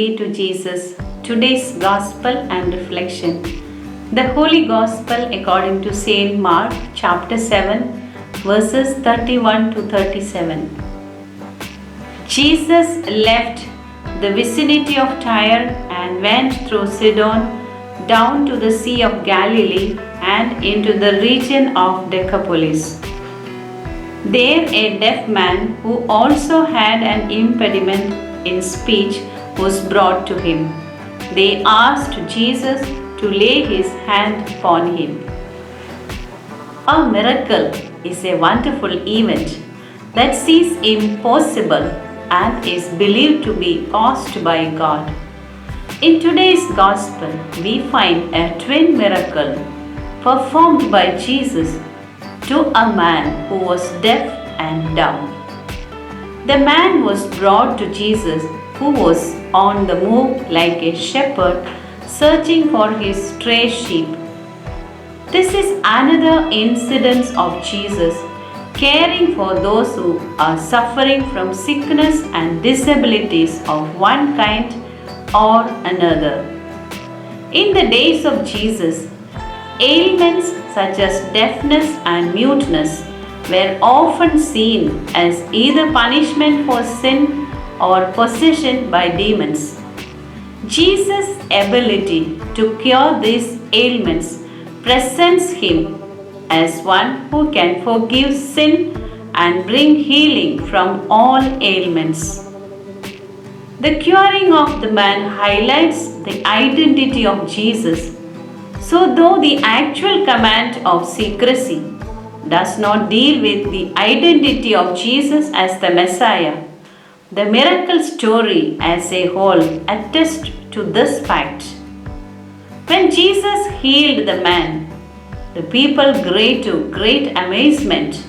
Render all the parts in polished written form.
be to Jesus. Today's Gospel and Reflection. The Holy Gospel according to Saint Mark, chapter 7, verses 31 to 37. Jesus left the vicinity of Tyre and went through Sidon down to the Sea of Galilee and into the region of Decapolis. There a deaf man who also had an impediment in speech was brought to him. They asked Jesus to lay his hand upon him. A miracle is a wonderful event that seems impossible and is believed to be caused by God. In today's Gospel, we find a twin miracle performed by Jesus to a man who was deaf and dumb. The man was brought to Jesus who was on the move like a shepherd searching for his stray sheep. This is another incident of Jesus caring for those who are suffering from sickness and disabilities of one kind or another. In the days of Jesus, ailments such as deafness and muteness were often seen as either punishment for sin or possession by demons. Jesus' ability to cure these ailments presents him as one who can forgive sin and bring healing from all ailments. The curing of the man highlights the identity of Jesus. So, though the actual command of secrecy does not deal with the identity of Jesus as the Messiah, the miracle story as a whole attests to this fact. When Jesus healed the man, the people grew to great amazement.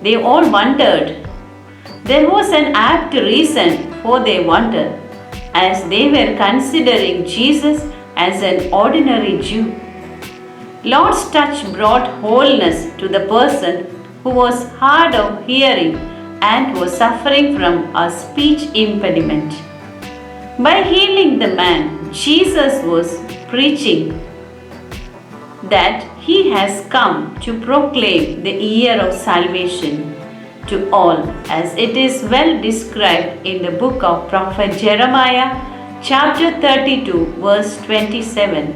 They all wondered. There was an apt reason for their wonder, as they were considering Jesus as an ordinary Jew. Lord's touch brought wholeness to the person who was hard of hearing and was suffering from a speech impediment. By healing the man, Jesus was preaching that he has come to proclaim the year of salvation to all, as it is well described in the book of prophet Jeremiah, chapter 32, verse 27.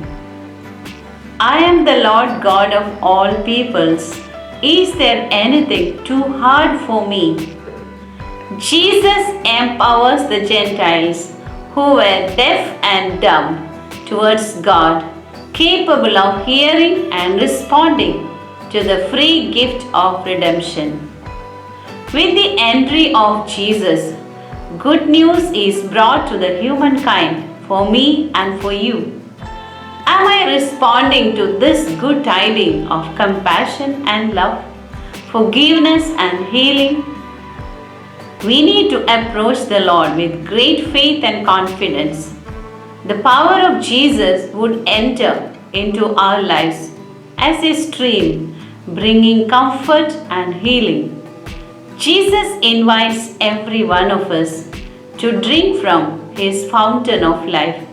I am the Lord God of all peoples. Is there anything too hard for me? Jesus empowers the Gentiles who were deaf and dumb towards God, capable of hearing and responding to the free gift of redemption. With the entry of Jesus, good news is brought to the humankind for me and for you. Am I responding to this good tidings of compassion and love, forgiveness and healing? We need to approach the Lord with great faith and confidence. The power of Jesus would enter into our lives as a stream, bringing comfort and healing. Jesus invites every one of us to drink from His fountain of life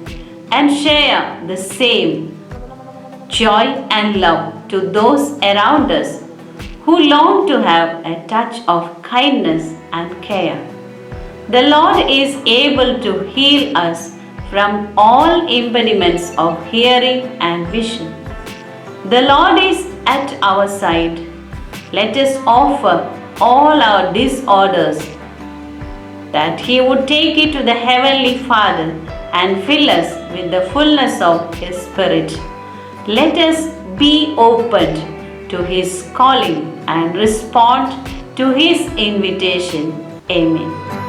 and share the same joy and love to those around us who long to have a touch of kindness and care. The Lord is able to heal us from all impediments of hearing and vision. The Lord is at our side. Let us offer all our disorders that He would take it to the Heavenly Father and fill us with the fullness of His Spirit. Let us be open to His calling and respond to His invitation. Amen.